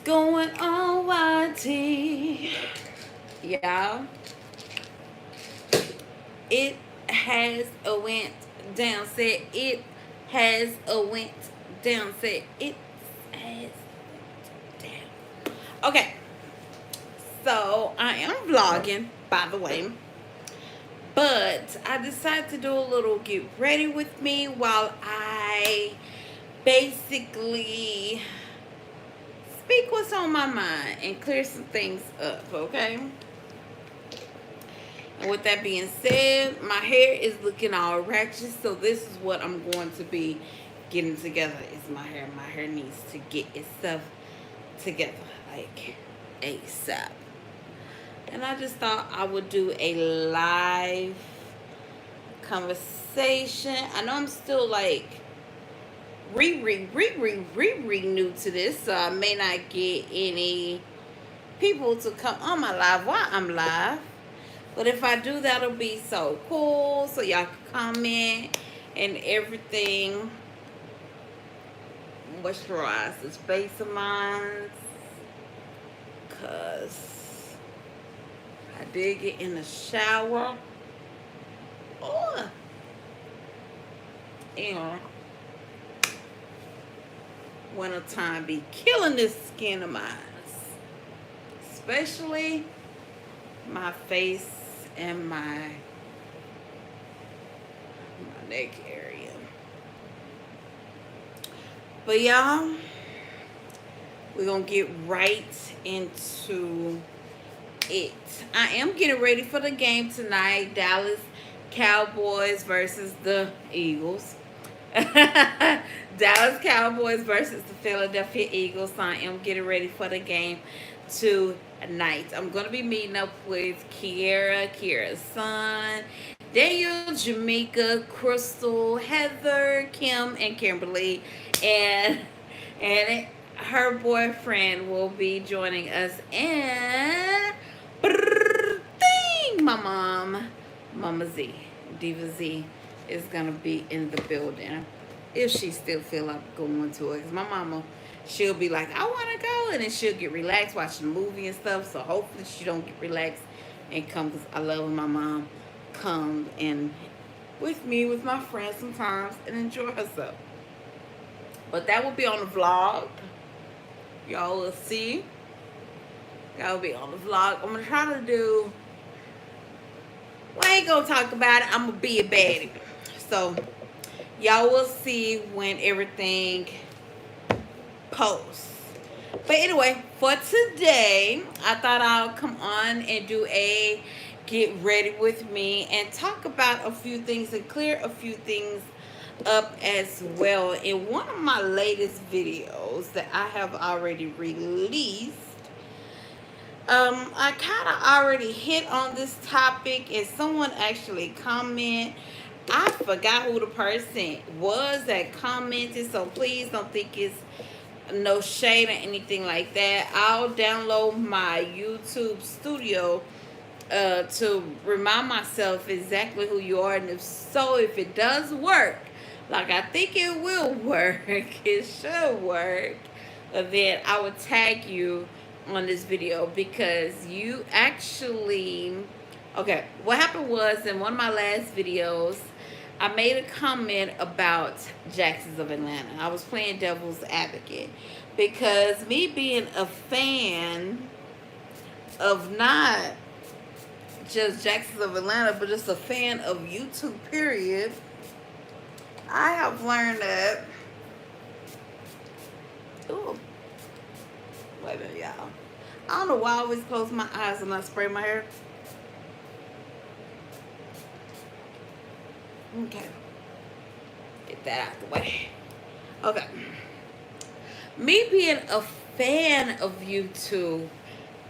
going on, YT? Y'all, it has a went down. Said it has a went down. Said it has down. Okay, so I am vlogging, by the way, but I decided to do a little get ready with me while I basically speak what's on my mind and clear some things up, okay? And with that being said, my hair is looking all ratchet, so this is what I'm going to be getting together is my hair. My hair needs to get itself together, like ASAP. And I just thought I would do a live conversation. I know I'm still like new to this, so I may not get any people to come on my live while I'm live. But if I do, that'll be so cool. So y'all can comment and everything. Moisturize this face of mine. Cause I did get in the shower. Oh, and wintertime be killing this skin of mine. Especially my face and my neck area. But y'all, we're gonna get right into it. I am getting ready for the game tonight. Dallas Cowboys versus the Eagles. Dallas Cowboys versus the Philadelphia Eagles. So I am getting ready for the game tonight. I'm going to be meeting up with Kiara's son, Daniel, Jamaica, Crystal, Heather, Kim, and Kimberly. And her boyfriend will be joining us. And my mom, Mama Z, Diva Z, is going to be in the building. If she still feel like going to it. Because my mama, she'll be like, I want to go. And then she'll get relaxed watching the movie and stuff. So hopefully she don't get relaxed and come. Because I love when my mom comes and with me, with my friends sometimes, and enjoy herself. But that will be on the vlog. Y'all will see. That will be on the vlog. I'm going to try to do... Well, I ain't going to talk about it. I'm going to be a baddie. So... y'all will see when everything posts. But anyway, for today, I thought I'll come on and do a get ready with me and talk about a few things and clear a few things up as well. In one of my latest videos that I have already released, I kind of already hit on this topic and someone actually commented. I forgot who the person was that commented, so please don't think it's no shade or anything like that. I'll download my YouTube studio to remind myself exactly who you are, and if it does work, like I think it will work, it should work, then I would tag you on this video because you actually... Okay, what happened was in one of my last videos, I made a comment about Jacksons of Atlanta. I was playing devil's advocate because me being a fan of not just Jacksons of Atlanta, but just a fan of YouTube, period, I have learned that... Ooh. Wait a minute, y'all. I don't know why I always close my eyes when I spray my hair. Okay. Get that out the way. Okay. Me being a fan of YouTube,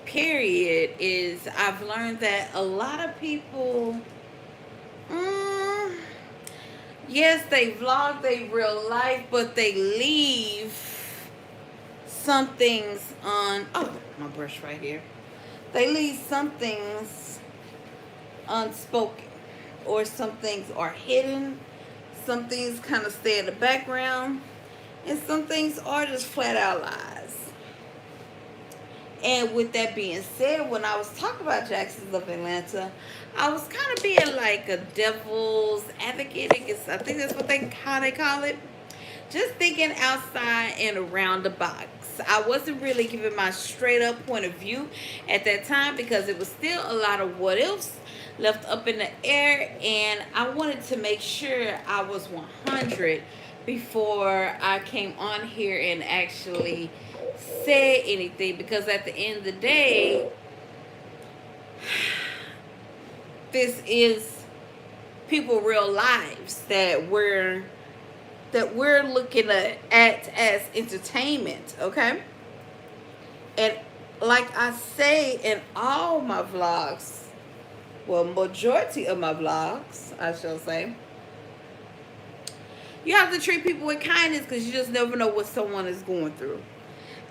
period, is I've learned that a lot of people, yes, they vlog their real life, but they leave some things on... Oh, my brush right here. They leave some things unspoken. Or some things are hidden, some things kind of stay in the background, and some things are just flat out lies. And with that being said, when I was talking about Jacksons of Atlanta, I was kind of being like a devil's advocate. I think that's what how they call it. Just thinking outside and around the box. I wasn't really giving my straight up point of view at that time because it was still a lot of what ifs left up in the air, and I wanted to make sure I was 100 before I came on here and actually said anything, because at the end of the day, this is people real lives that we're looking at as entertainment, okay? And like I say in all my vlogs, well, majority of my vlogs, I shall say, you have to treat people with kindness because you just never know what someone is going through.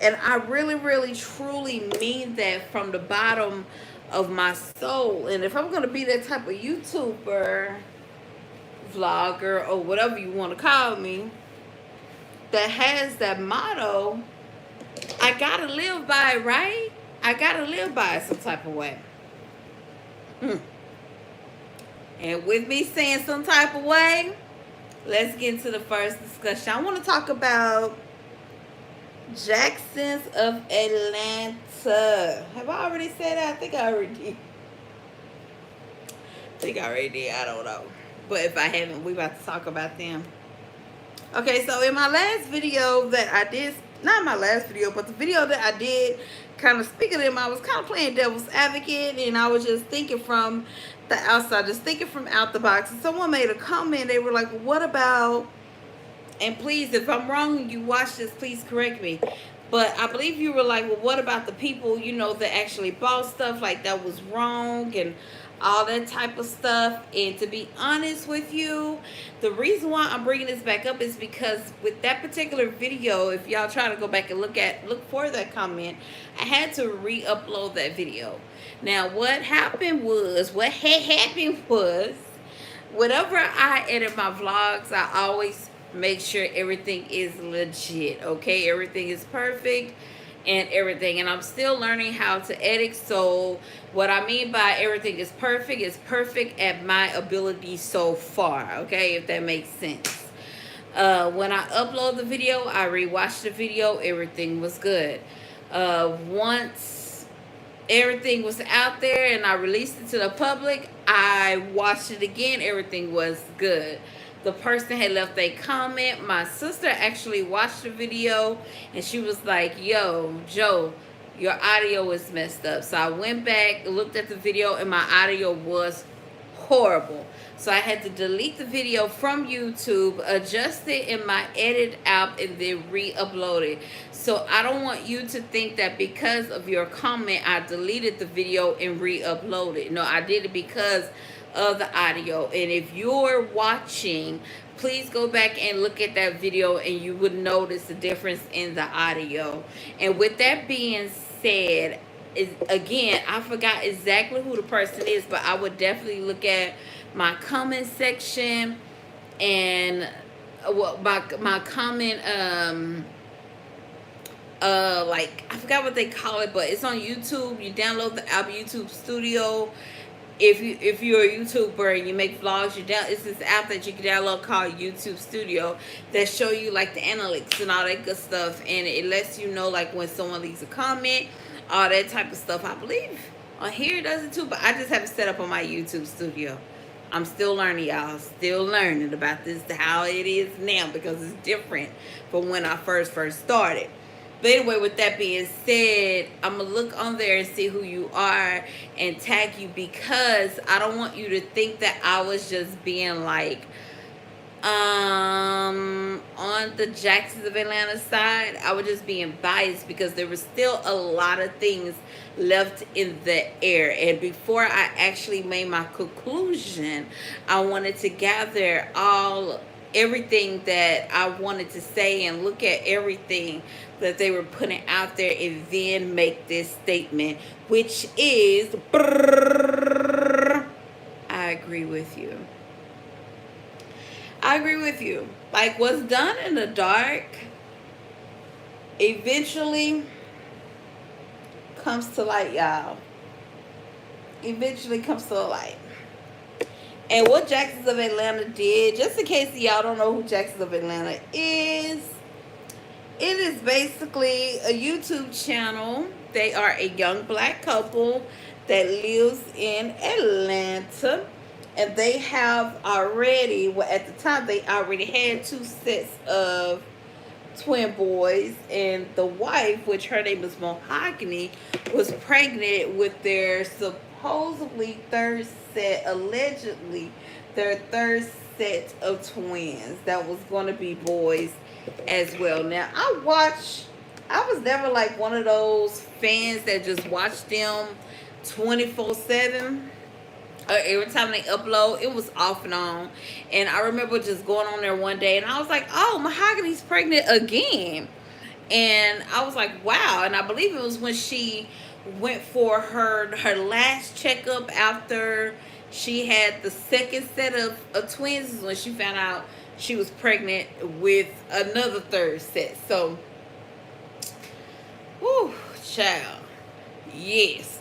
And I really, really, truly mean that from the bottom of my soul. And if I'm going to be that type of YouTuber, vlogger, or whatever you want to call me, that has that motto, I got to live by it, right? I got to live by it some type of way. And with me saying some type of way, let's get into the first discussion. I want to talk about Jacksons of Atlanta. Have I already said that? I think I already did. I don't know. But if I haven't, we about to talk about them. Okay, so in my last video that I did, not my last video, but the video that I did kind of speak of them, I was kind of playing devil's advocate, and I was just thinking from the outside, just thinking from out the box. And someone made a comment. They were like, well, what about, and please, if I'm wrong and you watch this, please correct me. But I believe you were like, well, what about the people, you know, that actually bought stuff, like that was wrong and all that type of stuff. And to be honest with you, the reason why I'm bringing this back up is because with that particular video, if y'all try to go back and look for that comment, I had to re-upload that video. Now, what had happened was, whenever I edit my vlogs, I always make sure everything is legit, okay? Everything is perfect and everything. And I'm still learning how to edit. So what I mean by everything is perfect at my ability so far, okay? If that makes sense. When I upload the video, I rewatched the video, everything was good. Once everything was out there and I released it to the public, I watched it again, everything was good. The person had left a comment. My sister actually watched the video and she was like, yo, Joe, your audio is messed up. So I went back, looked at the video, and my audio was horrible. So I had to delete the video from YouTube, adjust it in my edit app, and then re-upload it. So I don't want you to think that because of your comment, I deleted the video and re-uploaded. No, I did it because of the audio. And if you're watching, please go back and look at that video and you would notice the difference in the audio. And with that being said, again, I forgot exactly who the person is, but I would definitely look at my comment section and my comment like, I forgot what they call it, but it's on YouTube. You download the app YouTube Studio. If you're a YouTuber and you make vlogs, it's this app that you can download called YouTube Studio that show you like the analytics and all that good stuff, and it lets you know like when someone leaves a comment, all that type of stuff. I believe on here it does it too, but I just have it set up on my YouTube Studio. I'm still learning, y'all. Still learning about this, how it is now, because it's different from when I first started. But anyway, with that being said, I'm going to look on there and see who you are and tag you, because I don't want you to think that I was just being like, on the Jacksons of Atlanta side. I was just being biased because there was still a lot of things left in the air. And before I actually made my conclusion, I wanted to gather everything that I wanted to say and look at everything that they were putting out there and then make this statement, which is, I agree with you. I agree with you. Like, what's done in the dark eventually comes to light, y'all. Eventually comes to light. And what Jacksons of Atlanta did, just in case y'all don't know who Jacksons of Atlanta is, it is basically a YouTube channel. They are a young black couple that lives in Atlanta. And they have already, well, at the time, they already had 2 sets of twin boys. And the wife, which her name is Mahogany, was pregnant with their supposedly third set, allegedly, their third set of twins that was going to be boys as well. Now, I was never like one of those fans that just watch them 24/7. Every time they upload, it was off and on. And I remember just going on there one day and I was like, oh, Mahogany's pregnant again. And I was like, wow. And I believe it was when she went for her last checkup after she had the second set of twins, is when she found out she was pregnant with another third set. So, whew, child. Yes.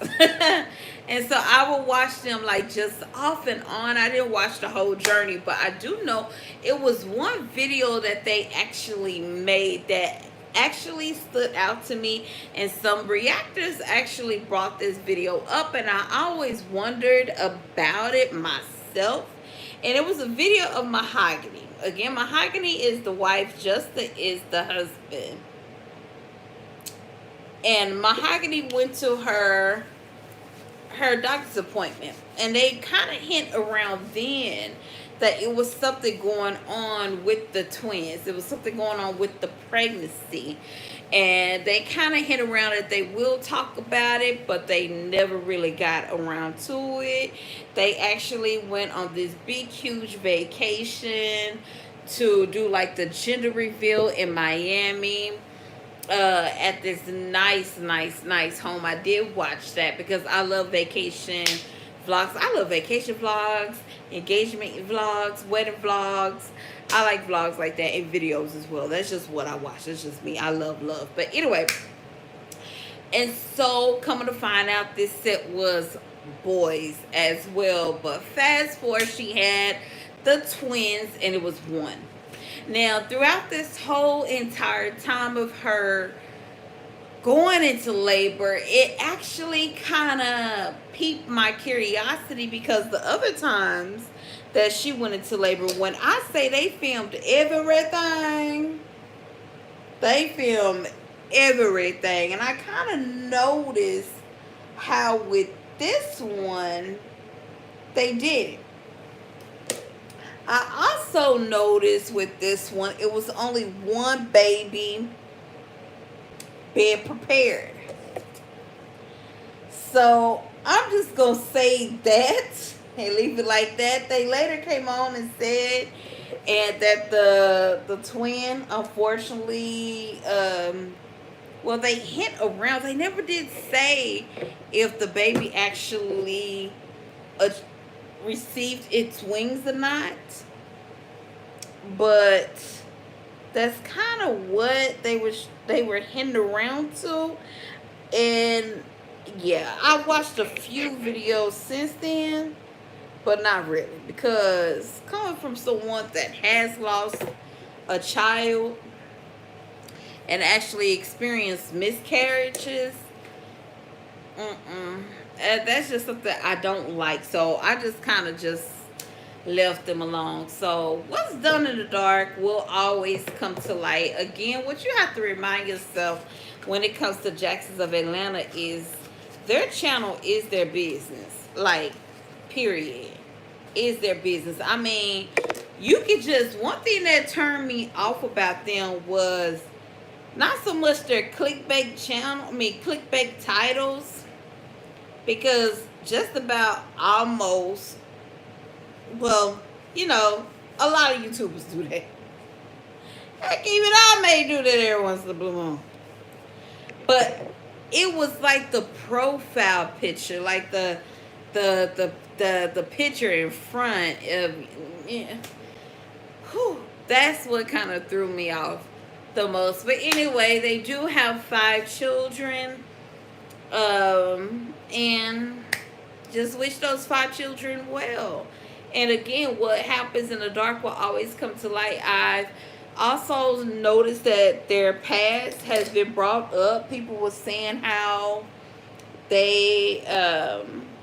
And so I would watch them like just off and on. I didn't watch the whole journey, but I do know it was one video that they actually made that actually stood out to me, and some reactors actually brought this video up, and I always wondered about it myself. And it was a video of Mahogany. Again, Mahogany is the wife, Justa is the husband. And Mahogany went to her doctor's appointment, and they kind of hint around then that it was something going on with the twins. It was something going on with the pregnancy, and they kind of hint around that they will talk about it, but they never really got around to it. They actually went on this big huge vacation to do like the gender reveal in Miami, at this nice home. I did watch that because I love vacation vlogs. I love vacation vlogs, engagement vlogs, wedding vlogs. I like vlogs like that and videos as well. That's just what I watch. That's just me. I love. But anyway, and so coming to find out, this set was boys as well. But fast forward, she had the twins, and it was one. Now, throughout this whole entire time of her going into labor, it actually kind of piqued my curiosity, because the other times that she went into labor, when I say they filmed everything, and I kind of noticed how with this one, they did it. I also noticed with this one, it was only one baby being prepared. So I'm just going to say that and leave it like that. They later came on and said and that the twin, unfortunately, well, they hint around. They never did say if the baby actually received its wings or not, but that's kind of what they were hinting around to. And yeah, I watched a few videos since then, but not really, because coming from someone that has lost a child and actually experienced miscarriages, that's just something I don't like. So I just kind of just left them alone. So what's done in the dark will always come to light. Again, what you have to remind yourself when it comes to Jacksons of Atlanta is their channel is their business. Like, period. Is their business. I mean, you could just, one thing that turned me off about them was not so much their clickbait channel, clickbait titles, because just about almost, well, you know, a lot of YouTubers do that. Heck, even I may do that every once in a blue moon. But it was like the profile picture, like the picture in front of, yeah. Whew, that's what kind of threw me off the most. But anyway, they do have 5 children. And just wish those 5 children well. And again, what happens in the dark will always come to light. I've also noticed that their past has been brought up. People were saying how they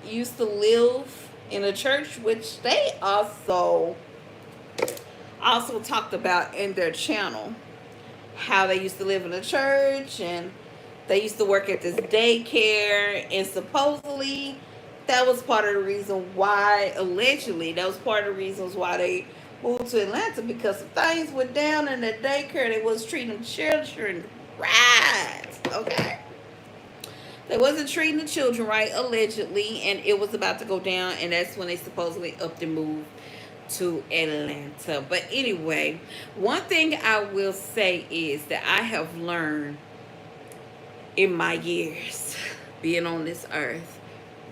used to live in a church, which they also talked about in their channel, how they used to live in a church and they used to work at this daycare, and supposedly that was part of the reason why, allegedly, that was part of the reasons why they moved to Atlanta, because some things went down in the daycare. They was treating children right, okay? They wasn't treating the children right, allegedly, and it was about to go down, and that's when they supposedly upped and moved to Atlanta. But anyway, one thing I will say is that I have learned in my years being on this earth,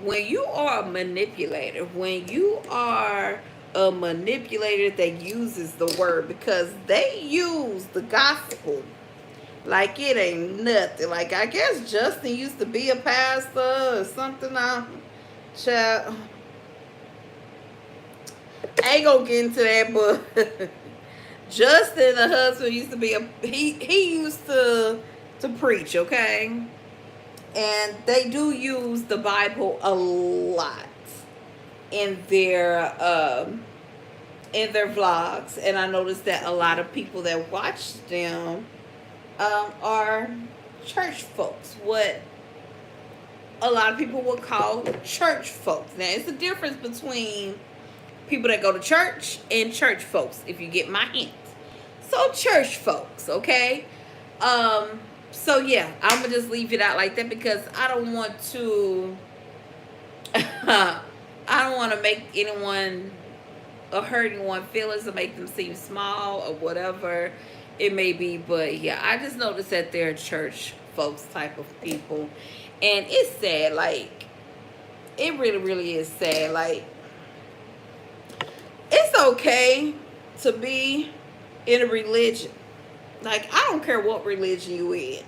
when you are a manipulator, when you are a manipulator that uses the word, because they use the gospel like it ain't nothing. Like, I guess Justin used to be a pastor or something. Child, I ain't gonna get into that, but Justin, the husband, used to be he used to preach, okay? And they do use the Bible a lot in their vlogs, and I noticed that a lot of people that watch them are church folks, what a lot of people would call church folks. Now, it's a difference between people that go to church and church folks, if you get my hint. So church folks, okay? So yeah, I'm gonna just leave it out like that, because I don't want to I don't want to make anyone or hurt anyone's feelings or make them seem small or whatever it may be. But yeah, I just noticed that they're church folks type of people, and it's sad. Like, it really is sad. Like, it's okay to be in a religion. Like, I don't care what religion you in,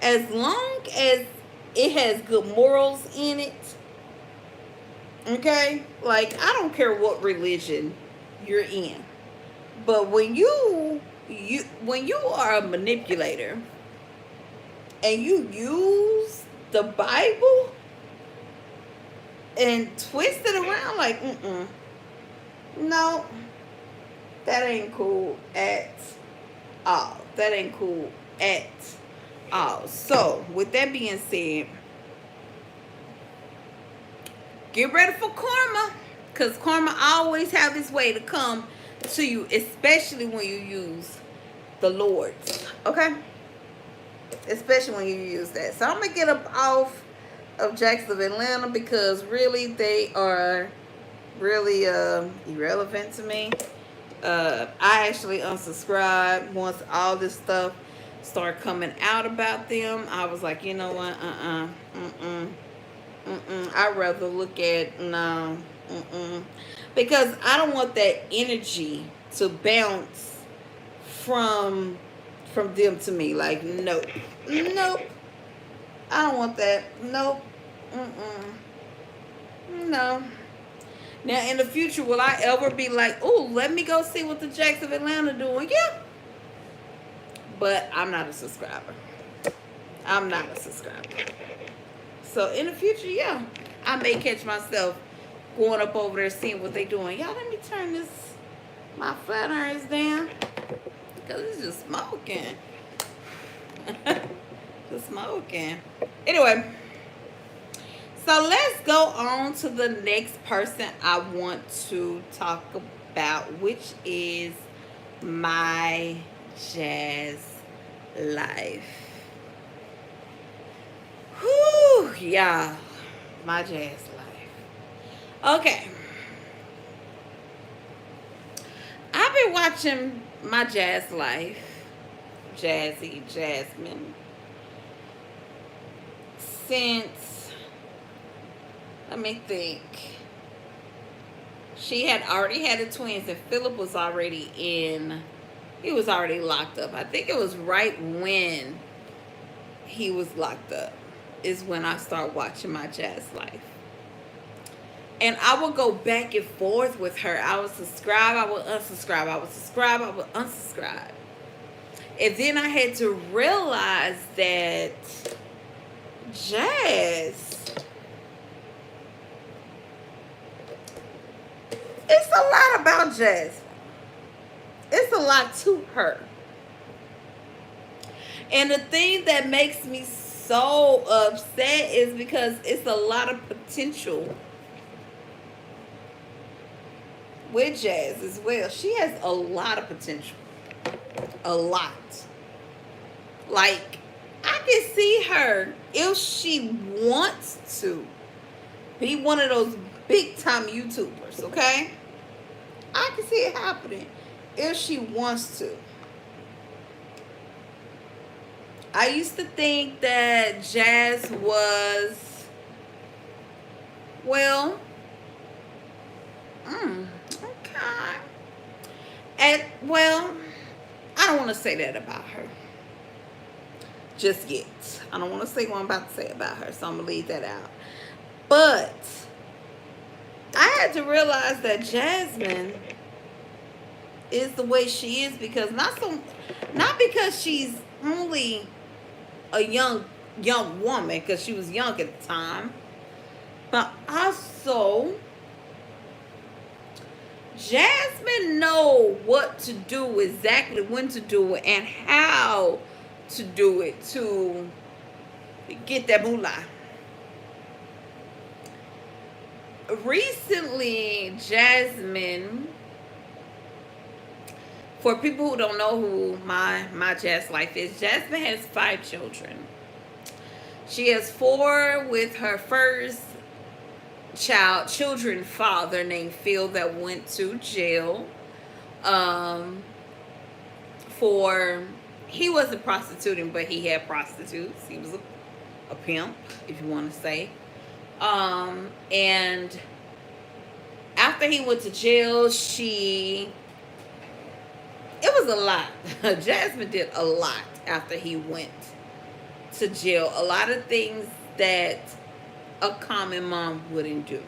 as long as it has good morals in it. Okay? Like, I don't care what religion you're in. But when you are a manipulator and you use the Bible and twist it around, like, no, that ain't cool at all. That ain't cool at all. So, with that being said, get ready for karma, because karma always have its way to come to you, especially when you use the Lord's, okay? Especially when you use that. So, I'm going to get up off of Jacksonville, Atlanta, because really they are really irrelevant to me. I actually unsubscribed once all this stuff started coming out about them. I was like, you know what? I'd rather look at no. Because I don't want that energy to bounce from them to me. Like, nope. I don't want that. Nope. No. Now, in the future, will I ever be like, oh, let me go see what the Jacks of Atlanta doing? Yeah. But I'm not a subscriber. I'm not a subscriber. So, in the future, yeah, I may catch myself going up over there seeing what they doing. Y'all, let me turn my flat irons down, because it's just smoking. Just smoking. Anyway. So let's go on to the next person I want to talk about, which is my jazz life. Whew, y'all. My jazz life. Okay. I've been watching my jazz life, Jazzy Jasmine, since, let me think. She had already had the twins, and Philip was already he was already locked up. I think it was right when he was locked up. is when I start watching my Jazz Life. And I would go back and forth with her. I would subscribe, I would unsubscribe, I would subscribe, I would unsubscribe. And then I had to realize that Jazz, it's a lot about Jazz. It's a lot to her. And the thing that makes me so upset is because it's a lot of potential with Jazz as well. She has a lot of potential. A lot. Like, I can see her, if she wants to, be one of those big time YouTubers, okay? I can see it happening if she wants to. I used to think that Jazz was, well, okay. Well, I don't want to say that about her just yet. I don't want to say what I'm about to say about her, so I'm going to leave that out. But I had to realize that Jasmine is the way she is because not because she's only a young woman, because she was young at the time, but also Jasmine know what to do, exactly when to do it and how to do it to get that moolah. Recently, Jasmine, for people who don't know who my Jazz Life is, Jasmine has 5 children. She has 4 with her first children father named Phil that went to jail for, he wasn't prostituting, but he had prostitutes. He was a pimp, if you want to say. And after he went to jail, it was a lot. Jasmine did a lot after he went to jail. A lot of things that a common mom wouldn't do,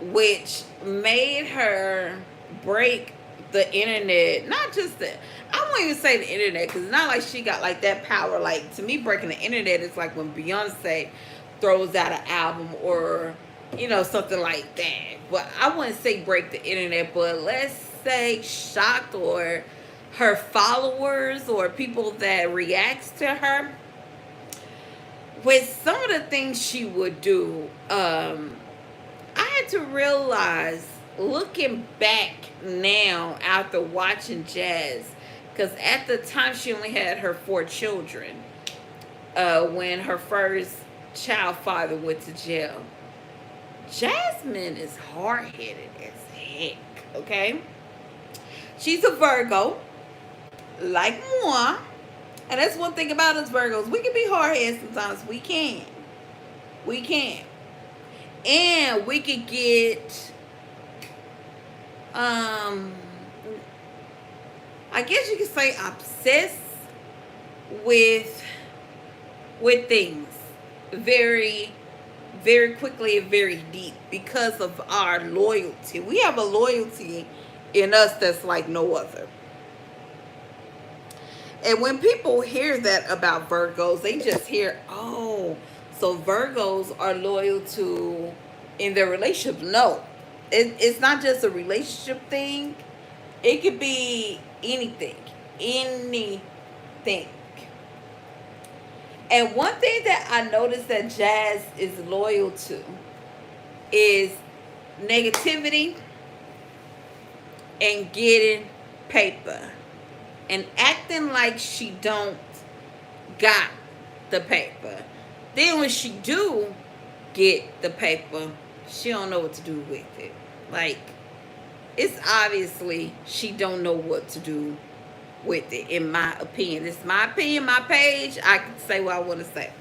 which made her break the internet. Not just the, I won't even say the internet, because it's not like she got like that power. Like, to me, breaking the internet is like when Beyonce throws out an album or, you know, something like that. But I wouldn't say break the internet, but let's say shocked, or her followers or people that reacts to her with some of the things she would do. I had to realize, looking back now after watching Jazz, because at the time she only had her 4 children when her first child father went to jail. Jasmine is hard-headed as heck, okay? She's a Virgo, like moi. And that's one thing about us Virgos. We can be hard-headed sometimes. We can. We can. And we can get, I guess you could say, obsessed with things very, very quickly and very deep because of our loyalty. We have a loyalty in us that's like no other. And when people hear that about Virgos, they just hear, oh, so Virgos are loyal to in their relationship. No, it's not just a relationship thing. It could be anything. Anything. And one thing that I noticed that Jazz is loyal to is negativity and getting paper and acting like she don't got the paper. Then when she do get the paper, she don't know what to do with it. Like, it's obviously she don't know what to do with it, in my opinion. This is my opinion, my page. I can say what I want to say.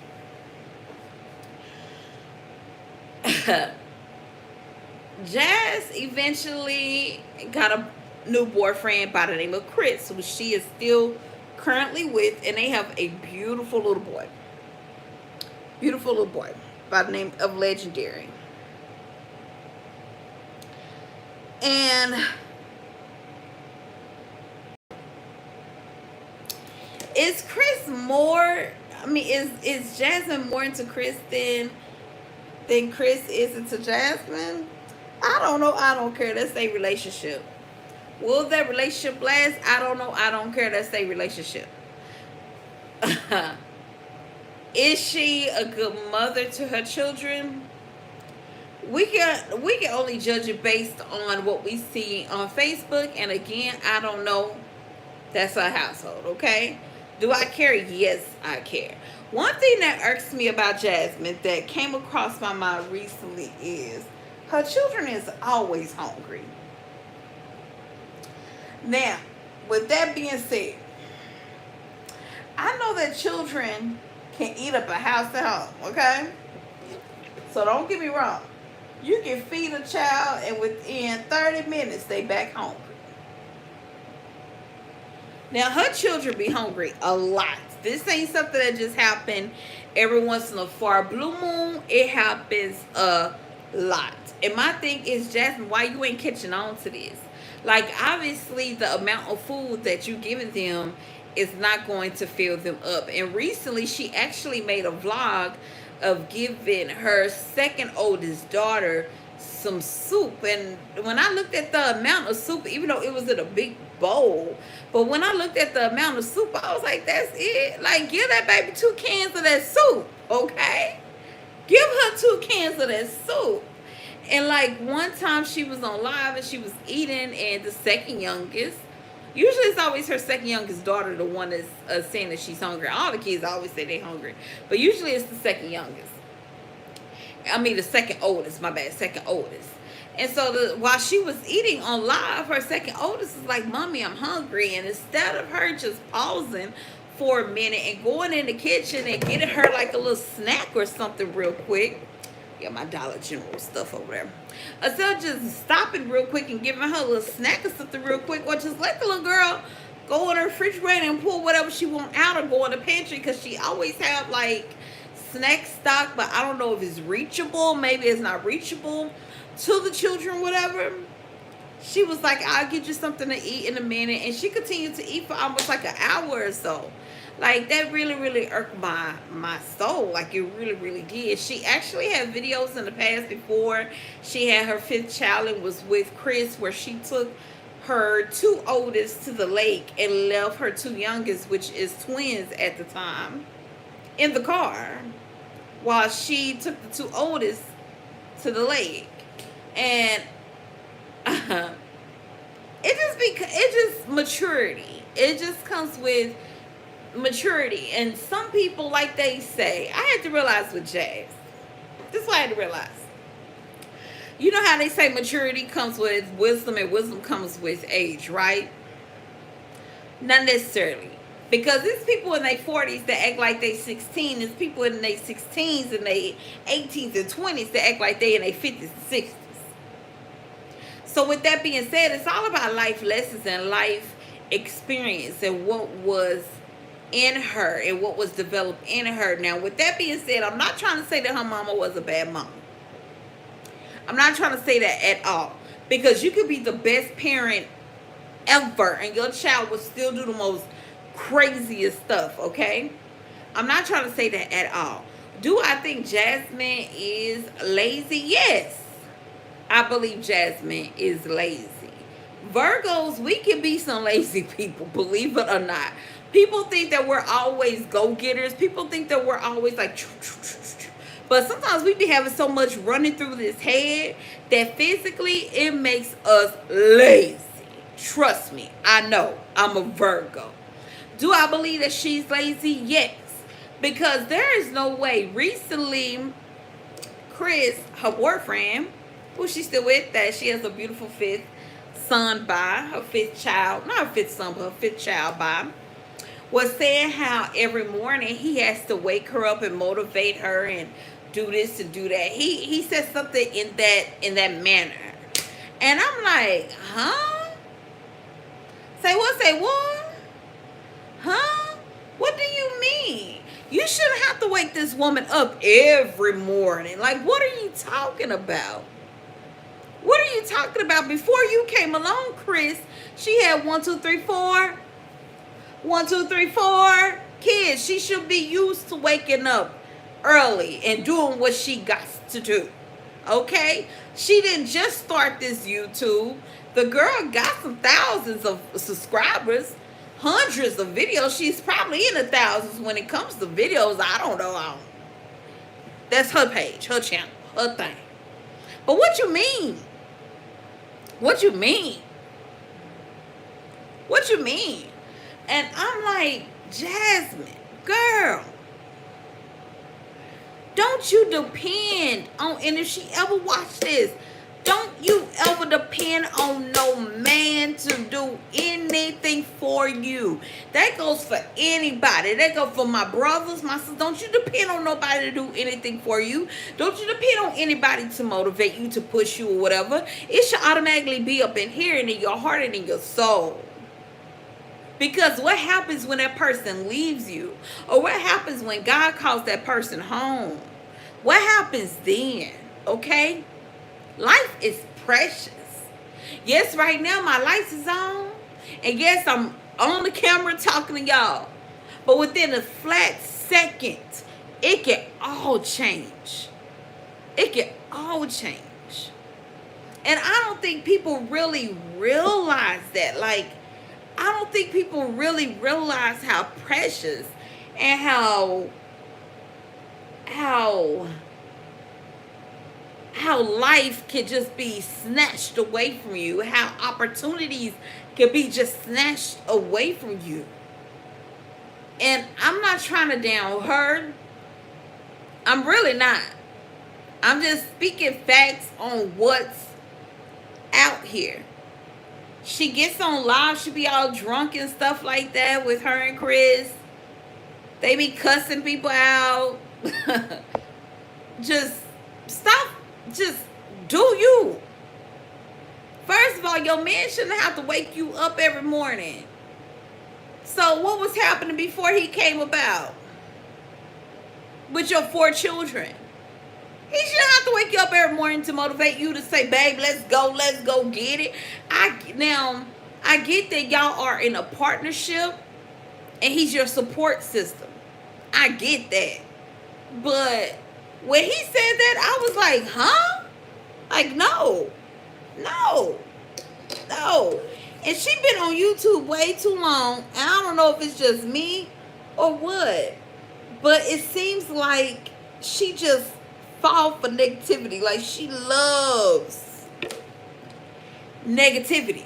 Jazz eventually got a new boyfriend by the name of Chris, who she is still currently with, and they have a beautiful little boy. Beautiful little boy by the name of Legendary. And is Chris more? I mean, is Jasmine more into Chris than Chris is into Jasmine? I don't know. I don't care. That's their relationship. Will that relationship last? I don't know. I don't care. That's their relationship. Is she a good mother to her children? We can only judge it based on what we see on Facebook. And again, I don't know. That's her household, okay? Do I care? Yes, I care. One thing that irks me about Jasmine that came across my mind recently is her children is always hungry. Now, with that being said, I know that children can eat up a house at home, okay? So don't get me wrong. You can feed a child and within 30 minutes they back home. Now her children be hungry a lot. This ain't something that just happened every once in a far blue moon. It happens a lot. And my thing is, Jasmine, why you ain't catching on to this? Like obviously the amount of food that you giving them is not going to fill them up. And recently she actually made a vlog of giving her second oldest daughter some soup. And when I looked at the amount of soup, even though it was in a big bowl, but when I looked at the amount of soup, I was like, that's it. Like, give that baby 2 cans of that soup, okay? Give her 2 cans of that soup. And like one time she was on live and she was eating, and the second youngest, usually it's always her second youngest daughter, the one that's saying that she's hungry. All the kids always say they're hungry, but usually it's the second youngest. I mean, the second oldest, my bad, second oldest. And so while she was eating on live, her second oldest is like, Mommy, I'm hungry. And instead of her just pausing for a minute and going in the kitchen and getting her like a little snack or something real quick, yeah, my Dollar General stuff over there. Instead of just stopping real quick and giving her a little snack or something real quick, or just let the little girl go in her refrigerator and pull whatever she want out, or go in the pantry, because she always have like snack stock, but I don't know if it's reachable. Maybe it's not reachable to the children, whatever. She was like, I'll get you something to eat in a minute. And she continued to eat for almost like an hour or so. Like, that really, really irked my soul. Like, it really, really did. She actually had videos in the past before she had her 5th child and was with Chris, where she took her 2 oldest to the lake and left her 2 youngest, which is twins at the time, in the car, while she took the 2 oldest to the lake. And it just maturity. It just comes with maturity. And some people, like they say, I had to realize with Jazz, this is what I had to realize. You know how they say maturity comes with wisdom and wisdom comes with age, right? Not necessarily. Because there's people in their 40s that act like they 16. There's people in their 16s and their 18s and 20s that act like they in their 50s and 60s. So with that being said, it's all about life lessons and life experience and what was in her and what was developed in her. Now, with that being said, I'm not trying to say that her mama was a bad mom. I'm not trying to say that at all. Because you could be the best parent ever and your child will still do the most craziest stuff, okay? I'm not trying to say that at all. Do I think Jasmine is lazy? Yes. I believe Jasmine is lazy. Virgos, we can be some lazy people, believe it or not. People think that we're always go-getters. People think that we're always like, but sometimes we be having so much running through this head that physically it makes us lazy. Trust me, I know. I'm a Virgo. Do I believe that she's lazy? Yes. Because there is no way. Recently, Chris, her boyfriend, who she's still with, that she has a beautiful 5th son by, her 5th child, not her 5th son, but her 5th child by, was saying how every morning he has to wake her up and motivate her and do this and do that. He said something in that manner. And I'm like, huh? Say what? Say what? Huh? What do you mean? You shouldn't have to wake this woman up every morning. Like, what are you talking about? What are you talking about? Before you came along, Chris, she had 1, 2, 3, 4 kids. She should be used to waking up early and doing what she got to do. Okay? She didn't just start this YouTube. The girl got some thousands of subscribers, hundreds of videos. She's probably in the thousands when it comes to videos. I don't know. That's her page, her channel, her thing. But what you mean? What you mean? What you mean? And I'm like, Jasmine, girl, don't you depend on, and if she ever watch this, don't you ever depend on no man to do anything for you. That goes for anybody. That goes for my brothers, my sisters. Don't you depend on nobody to do anything for you. Don't you depend on anybody to motivate you, to push you or whatever. It should automatically be up in here and in your heart and in your soul. Because what happens when that person leaves you? Or what happens when God calls that person home? What happens then? Okay? Life is precious. Yes, right now my lights is on. And yes, I'm on the camera talking to y'all. But within a flat second, it can all change. It can all change. And I don't think people really realize that. Like, I don't think people really realize how precious and how life can just be snatched away from you, how opportunities can be just snatched away from you. And I'm not trying to down her. I'm really not. I'm just speaking facts on what's out here. She gets on live, she be all drunk and stuff like that with her and Chris. They be cussing people out. Just stop. Just do you. First of all, your man shouldn't have to wake you up every morning. So what was happening before he came about with your 4 children? He shouldn't have to wake you up every morning to motivate you to say, babe, let's go get it. I get that y'all are in a partnership and he's your support system. I get that. But when he said that, I was like, huh? Like, no. And she been on YouTube way too long. And I don't know if it's just me or what. But it seems like she just fall for negativity. Like, she loves negativity.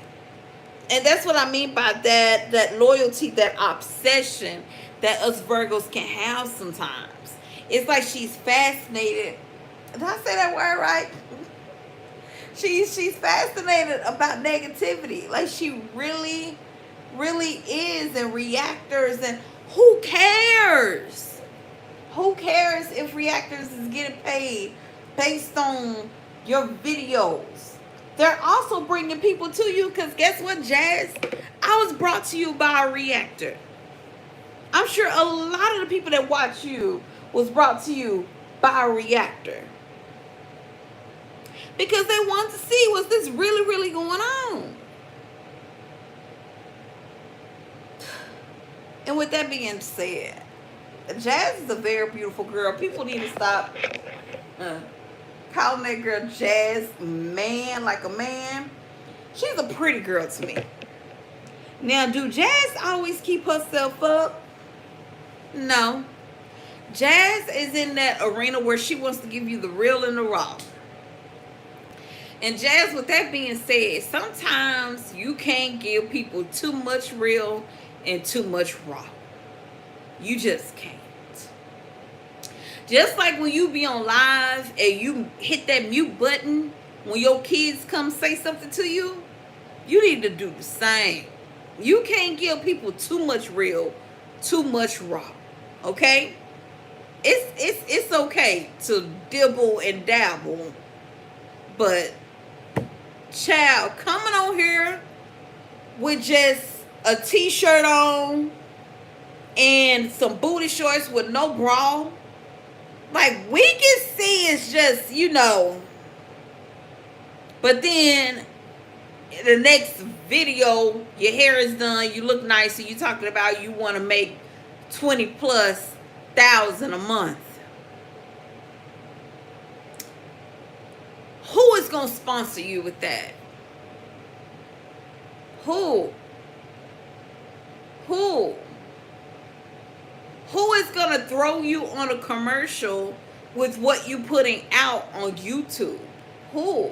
And that's what I mean by that loyalty, that obsession that us Virgos can have sometimes. It's like she's fascinated. Did I say that word right? She's fascinated about negativity. Like, she really, really is. And reactors, and who cares? Who cares if reactors is getting paid based on your videos? They're also bringing people to you, because guess what, Jazz? I was brought to you by a reactor. I'm sure a lot of the people that watch you was brought to you by a reactor. Because they want to see, what's this really, really going on? And with that being said, Jazz is a very beautiful girl. People need to stop calling that girl Jazz man, like a man. She's a pretty girl to me. Now, do Jazz always keep herself up? No. Jazz is in that arena where she wants to give you the real and the raw. And Jazz, with that being said, sometimes you can't give people too much real and too much raw. You just can't. Just like when you be on live and you hit that mute button when your kids come say something to you, you need to do the same. You can't give people too much real, too much raw. Okay? It's okay to dibble and dabble, but child, coming on here with just a t-shirt on and some booty shorts with no bra. Like, we can see it's just, but then the next video, your hair is done, you look nice, and you talking about you want to make 20 plus thousand a month. Who is going to sponsor you with that? Who? Who is going to throw you on a commercial with what you putting out on YouTube? Who?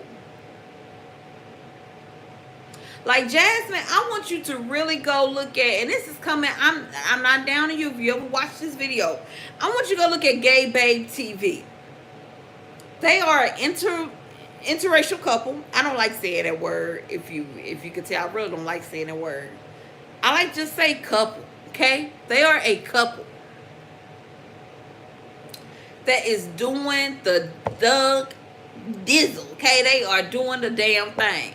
Like, Jasmine, I want you to really go look at, and this is coming, I'm not down on you if you ever watch this video. I want you to go look at Gay Babe TV. They are an interracial couple. I don't like saying that word. If you could tell, I really don't like saying that word. I like to say couple, okay? They are a couple that is doing the Doug Dizzle, okay? They are doing the damn thing.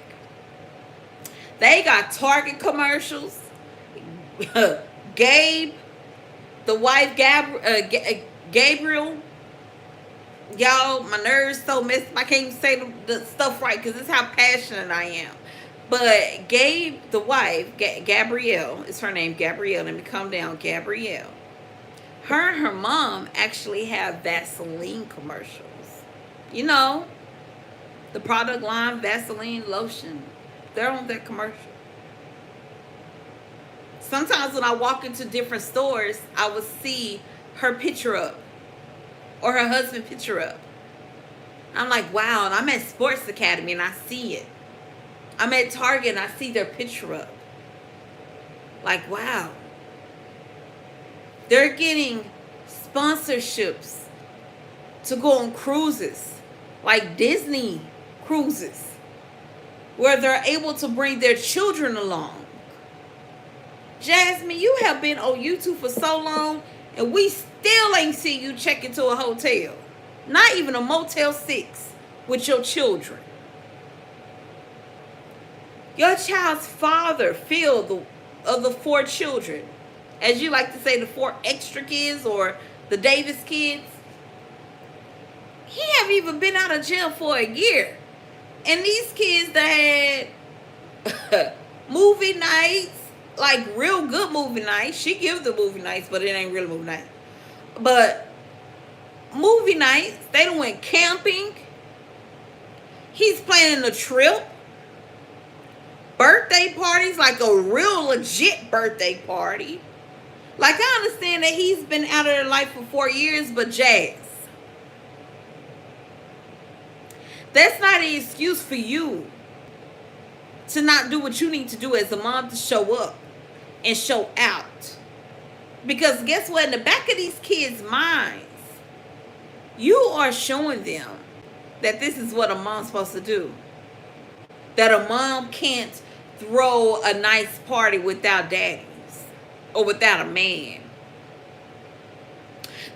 They got Target commercials. Gabe, the wife, Gabriel. Y'all, my nerves so messed up. I can't even say the stuff right because this is how passionate I am. But Gabe, the wife, Gabrielle, is her name, Gabrielle. Let me calm down, Gabrielle. Her and her mom actually have Vaseline commercials. You know, the product line, Vaseline lotion. They're on that commercial. Sometimes when I walk into different stores, I will see her picture up or her husband picture up. I'm like, wow. And I'm at Sports Academy and I see it. I'm at Target and I see their picture up. Like, wow. They're getting sponsorships to go on cruises, like Disney cruises, where they're able to bring their children along. Jasmine, you have been on YouTube for so long, and we still ain't seen you check into a hotel. Not even a Motel 6 with your children. Your child's father, Phil, of the 4 children, as you like to say, the 4 extra kids or the Davis kids, he haven't even been out of jail for a year. And these kids that had movie nights, like real good movie nights. She gives the movie nights, but it ain't really movie nights. But movie nights, they done went camping. He's planning a trip. Birthday parties, like a real legit birthday party. Like, I understand that he's been out of their life for 4 years, but Jazz, that's not an excuse for you to not do what you need to do as a mom, to show up and show out. Because guess what? In the back of these kids' minds, you are showing them that this is what a mom's supposed to do. That a mom can't throw a nice party without daddies or without a man.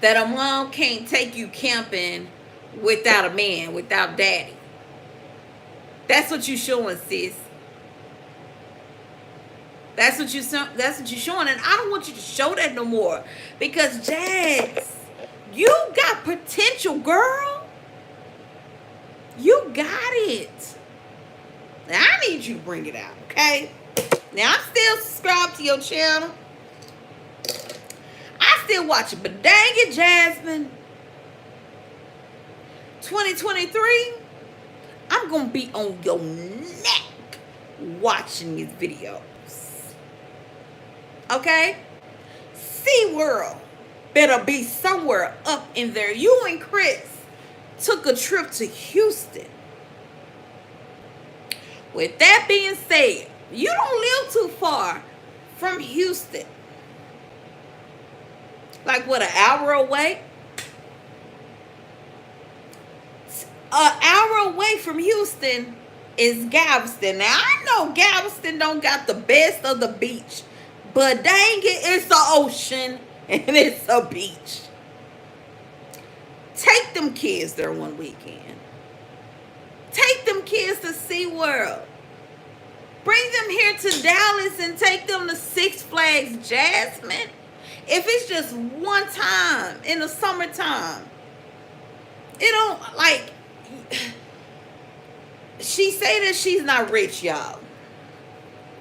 That a mom can't take you camping without a man, without daddy. That's what you showing, sis. That's what you showing, and I don't want you to show that no more. Because Jazz, you got potential, girl. You got it. Now I need you to bring it out, okay? Now I'm still subscribed to your channel. I still watch it, but dang it, Jasmine. 2023, I'm going to be on your neck watching these videos. Okay? SeaWorld better be somewhere up in there. You and Chris took a trip to Houston. With that being said, you don't live too far from Houston. Like, what, an hour away? An hour away from Houston is Galveston. Now, I know Galveston don't got the best of the beach, but dang it, it's the ocean and it's a beach. Take them kids there one weekend. Take them kids to SeaWorld. Bring them here to Dallas and take them to Six Flags, Jasmine. If it's just one time in the summertime, it don't like. She say that she's not rich, y'all.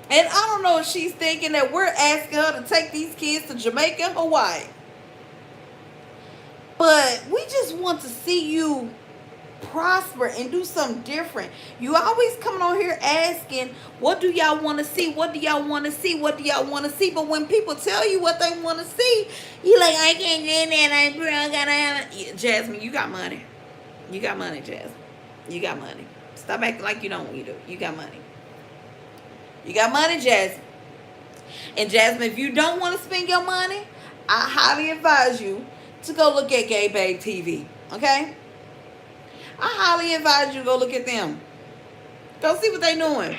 And I don't know if she's thinking that we're asking her to take these kids to Jamaica and Hawaii. But we just want to see you prosper and do something different. You always coming on here asking, what do y'all want to see? What do y'all want to see? What do y'all want to see? But when people tell you what they want to see, you like, I can't get that. I gotta have it. Jasmine, you got money. You got money, Jasmine. You got money. Stop acting like you don't. You do. You got money. You got money, Jasmine. And Jasmine, if you don't want to spend your money, I highly advise you to go look at Gay Babe TV. Okay? I highly advise you to go look at them. Go see what they doing.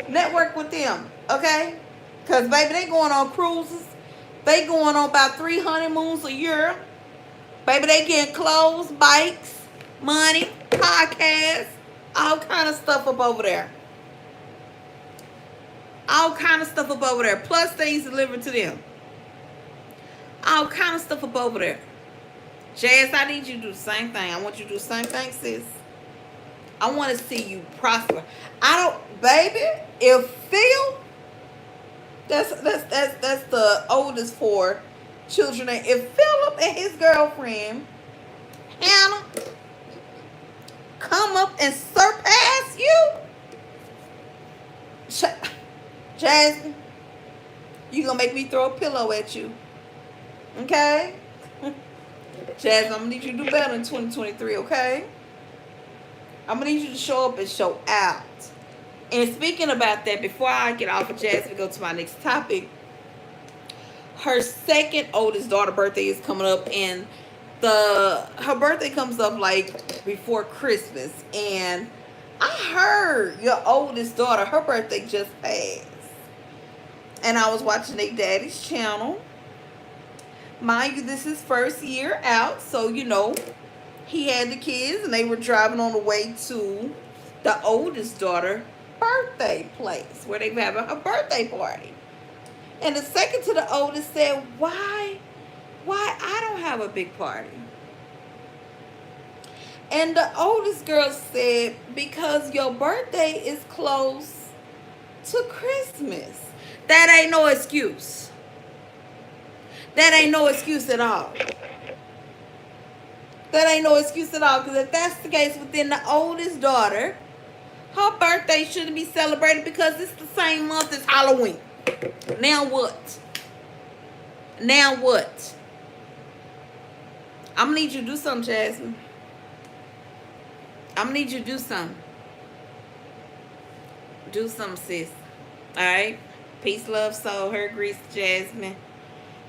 Network with them. Okay? Because, baby, they going on cruises. They going on about 3 honeymoons a year. Baby, they getting clothes, bikes, money, podcasts, all kind of stuff up over there. All kind of stuff up over there. Plus things delivered to them. All kind of stuff up over there. Jazz, I need you to do the same thing. I want you to do the same thing, sis. I want to see you prosper. I don't, baby, if Phil, that's the oldest 4 children. If Philip and his girlfriend, Hannah, come up and surpass you, Jasmine, you gonna make me throw a pillow at you. Okay? Jasmine, I'm gonna need you to do better in 2023, okay? I'm gonna need you to show up and show out. And speaking about that, before I get off of Jasmine to go to my next topic, her second oldest daughter birthday is coming up, and her birthday comes up like before Christmas. And I heard your oldest daughter, her birthday just passed. And I was watching their daddy's channel. Mind you, this is first year out. So, you know, he had the kids and they were driving on the way to the oldest daughter birthday place where they were having a birthday party. And the second to the oldest said, why I don't have a big party? And the oldest girl said, because your birthday is close to Christmas. That ain't no excuse. That ain't no excuse at all. That ain't no excuse at all. Because if that's the case within the oldest daughter, her birthday shouldn't be celebrated because it's the same month as Halloween. Now what? Now what? I'm going to need you to do something, Jasmine. I'm going to need you to do something. Do something, sis. Alright? Peace, love, soul, her grease, Jasmine.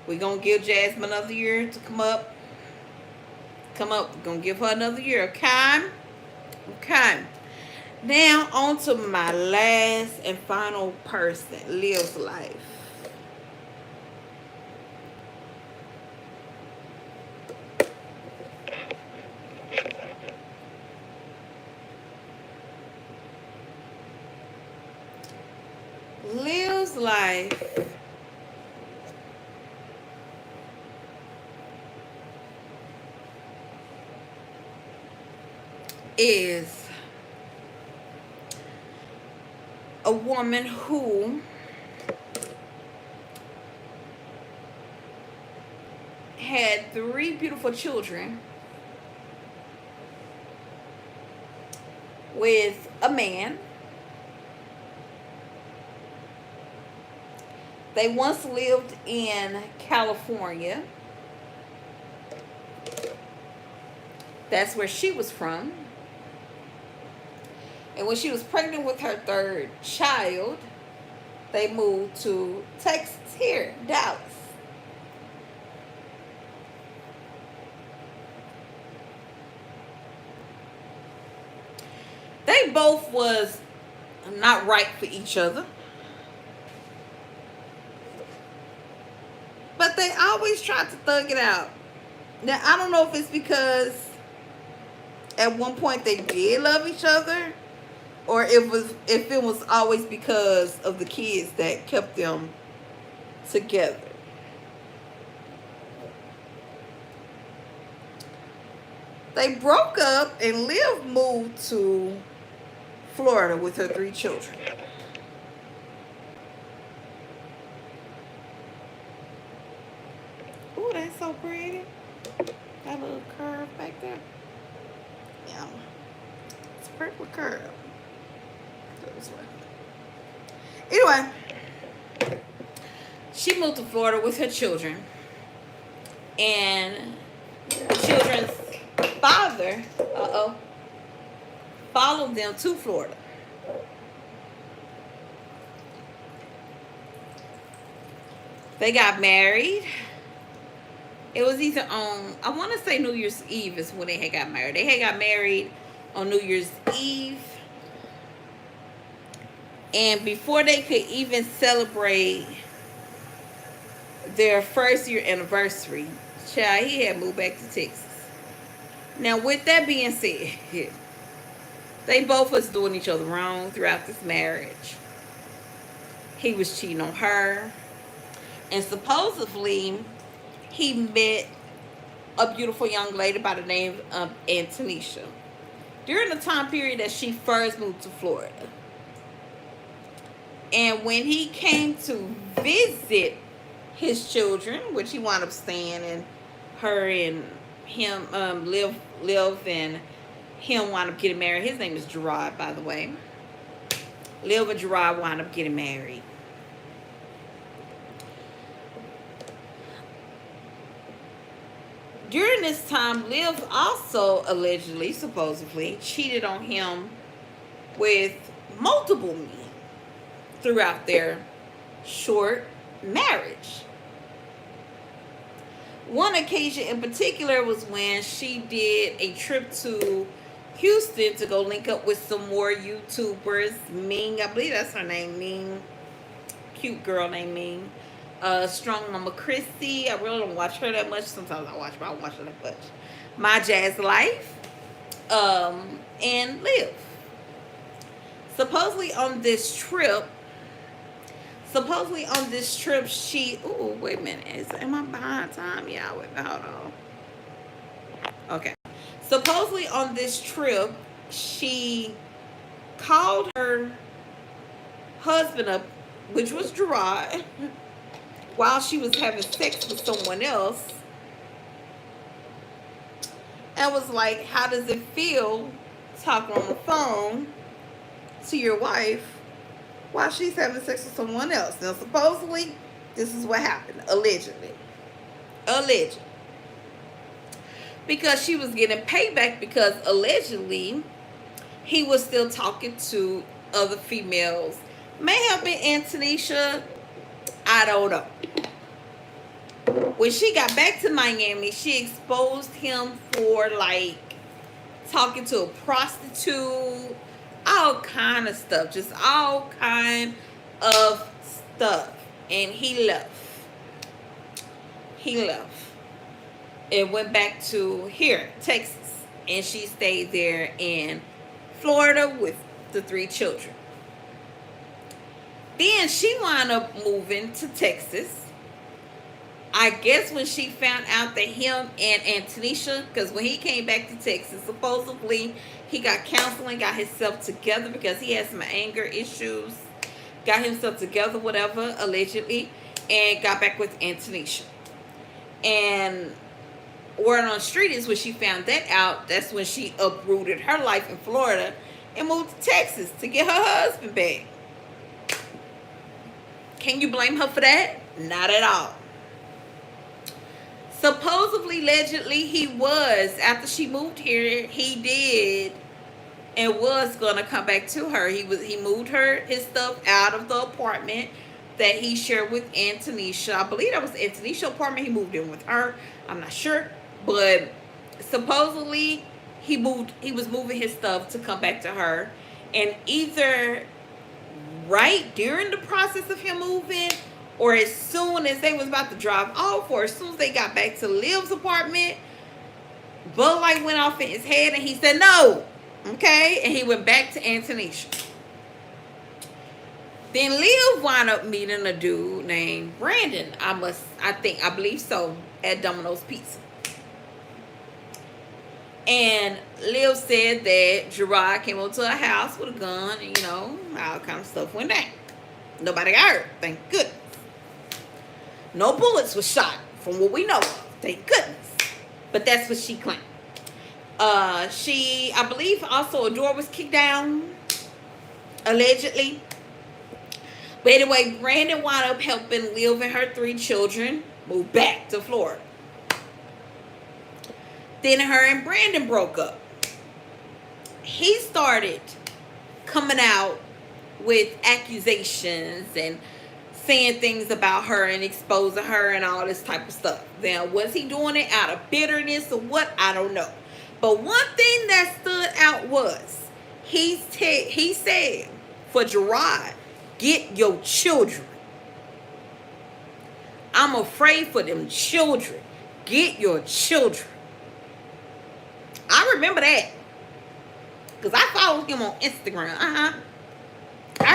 We're going to give Jasmine another year to come up. Come up. We're going to give her another year. Okay? Okay. Now, on to my last and final person. Lives life. Lives life is a woman who had 3 beautiful children with a man. They once lived in California. That's where she was from. And when she was pregnant with her 3rd child, they moved to Texas here, Dallas. They both was not right for each other. But they always tried to thug it out. Now, I don't know if it's because at one point they did love each other, or if it was always because of the kids that kept them together. They broke up and Liv moved to Florida with her 3 children. Ooh, that's so pretty. That little curve back there. Yeah. It's a purple curve. This way. Anyway, she moved to Florida with her children. And the children's father, followed them to Florida. They got married. It was either on, I want to say New Year's Eve is when they had got married. They had got married on New Year's Eve. And before they could even celebrate their first year anniversary, child, he had moved back to Texas. Now, with that being said, they both was doing each other wrong throughout this marriage. He was cheating on her. And supposedly, he met a beautiful young lady by the name of Antonisha during the time period that she first moved to Florida. And when he came to visit his children, which he wound up staying, and her and him, Liv and him wound up getting married. His name is Gerard, by the way. Liv and Gerard wound up getting married. During this time, Liv also allegedly, supposedly, cheated on him with multiple men throughout their short marriage. One occasion in particular was when she did a trip to Houston to go link up with some more YouTubers. Ming, I believe that's her name, Ming. Cute girl named Ming. Strong Mama Chrissy. I really don't watch her that much. Sometimes I watch, but I don't watch her that much. My Jazz Life. And Liv. Supposedly on this trip, she... Ooh, wait a minute. Am I behind time? Yeah, wait, hold on. Okay. Supposedly on this trip, she called her husband up, which was Gerard, while she was having sex with someone else, and was like, how does it feel talking on the phone to your wife while she's having sex with someone else? Now, supposedly, this is what happened, allegedly. Because she was getting payback because allegedly he was still talking to other females. May have been Antonisha. I don't know. When she got back to Miami, she exposed him for like talking to a prostitute, all kind of stuff, just all kind of stuff. And he left. And went back to here, Texas. And she stayed there in Florida with the 3 children. Then she wound up moving to Texas. I guess when she found out that him and Antonisha, because when he came back to Texas, supposedly he got counseling, got himself together because he had some anger issues, got himself together, whatever, allegedly, and got back with Antonisha. And word on the street is when she found that out, that's when she uprooted her life in Florida and moved to Texas to get her husband back. Can you blame her for that? Not at all. Supposedly, allegedly, he was, after she moved here, he did and was going to come back to her. He moved his stuff out of the apartment that he shared with Antonisha. I believe that was Antonisha's apartment. He moved in with her. I'm not sure. But supposedly, he was moving his stuff to come back to her. And either right during the process of him moving, or as soon as they was about to drive off, or as soon as they got back to Liv's apartment, Bud Light went off in his head and he said no. Okay? And he went back to Antonisha. Then Liv wound up meeting a dude named Brandon. I believe so, at Domino's Pizza. And Liv said that Gerard came up to her house with a gun and, you know, all kind of stuff went down. Nobody got hurt, thank goodness. No bullets were shot from what we know of, thank goodness. But that's what she claimed. I believe also a door was kicked down, allegedly. But anyway, Brandon wound up helping Liv and her 3 children move back to Florida. Then her and Brandon broke up. He started coming out with accusations and saying things about her and exposing her and all this type of stuff. Now, was he doing it out of bitterness or what? I don't know. But one thing that stood out was he said for Gerard, get your children. I'm afraid for them children. Get your children. I remember that. Because I followed him on Instagram. I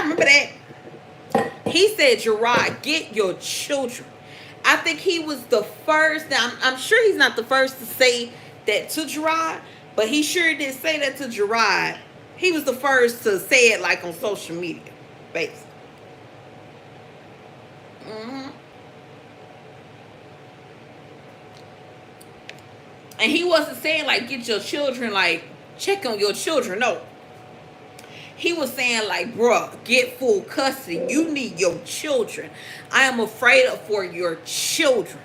remember that. He said, Gerard, get your children. I think he was the first. Now, I'm sure he's not the first to say that to Gerard, but he sure did say that to Gerard. He was the first to say it like on social media, basically. And he wasn't saying like get your children, like check on your children. No. He was saying like, bruh, get full custody. You need your children. I am afraid for your children.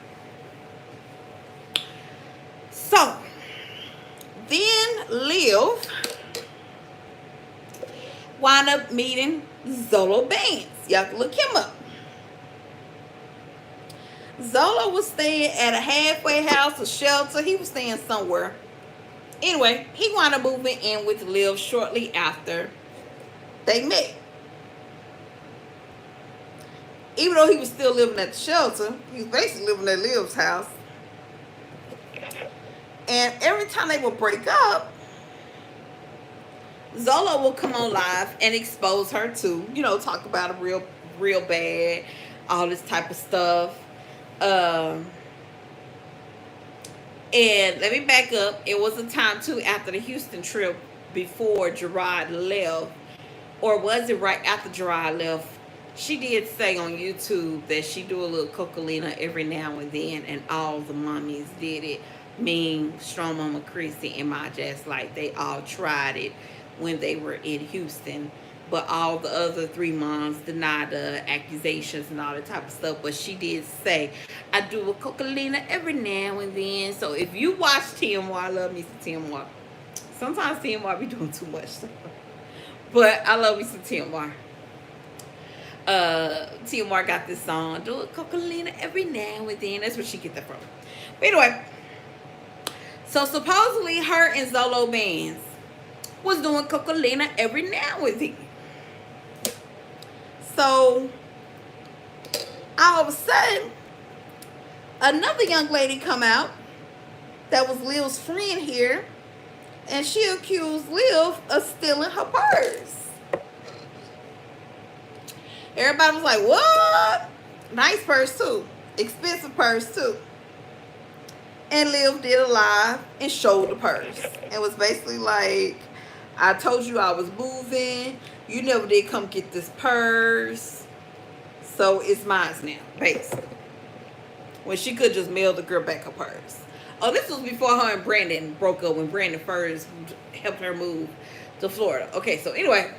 So, then Liv wound up meeting Zolo Bands. Y'all can look him up. Zolo was staying at a halfway house, a shelter. He was staying somewhere. Anyway, he wound up moving in with Liv shortly after they met. Even though he was still living at the shelter, he was basically living at Liv's house. And every time they would break up, Zolo would come on live and expose her too. You know, talk about her real bad, all this type of stuff. And let me back up. It was a time too after the Houston trip before Gerard left. Or was it right after Gerard left? She did say on YouTube that she do a little Cocalina every now and then, and all the mommies did it. Strong Mama Chrissy and My Jazz Light, they all tried it when they were in Houston. But all the other 3 moms denied the accusations and all that type of stuff. But she did say, I do a Cocalina every now and then. So if you watch TMY, I love me some TMY. Sometimes TMY be doing too much stuff. But I love me some TMY. TMY got this song, do a Cocalina every now and then. That's where she get that from. But anyway, so supposedly her and Zolo Bands was doing Cocalina every now and then. So all of a sudden, another young lady come out that was Liv's friend here, and she accused Liv of stealing her purse. Everybody was like, what? Nice purse too. Expensive purse too. And Liv did a live and showed the purse. It was basically like, I told you I was moving. You never did come get this purse. So it's mine now, basically. When she could just mail the girl back her purse. Oh, this was before her and Brandon broke up, when Brandon first helped her move to Florida. Okay, so anyway,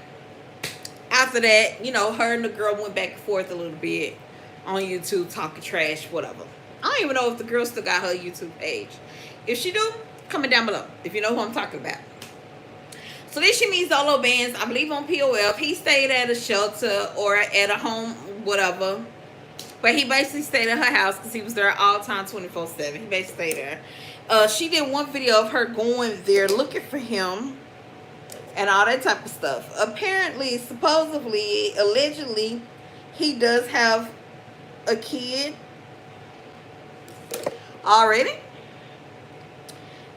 after that, you know, her and the girl went back and forth a little bit on YouTube, talking trash, whatever. I don't even know if the girl still got her YouTube page. If she do, comment down below if you know who I'm talking about. So then she meets Zolo Bands, I believe on POF. He stayed at a shelter or at a home, whatever. But he basically stayed at her house because he was there all time 24/7. He basically stayed there. She did one video of her going there looking for him and all that type of stuff. Apparently, supposedly, allegedly, he does have a kid already.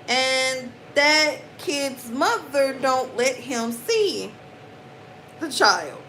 And that kid's mother don't let him see the child.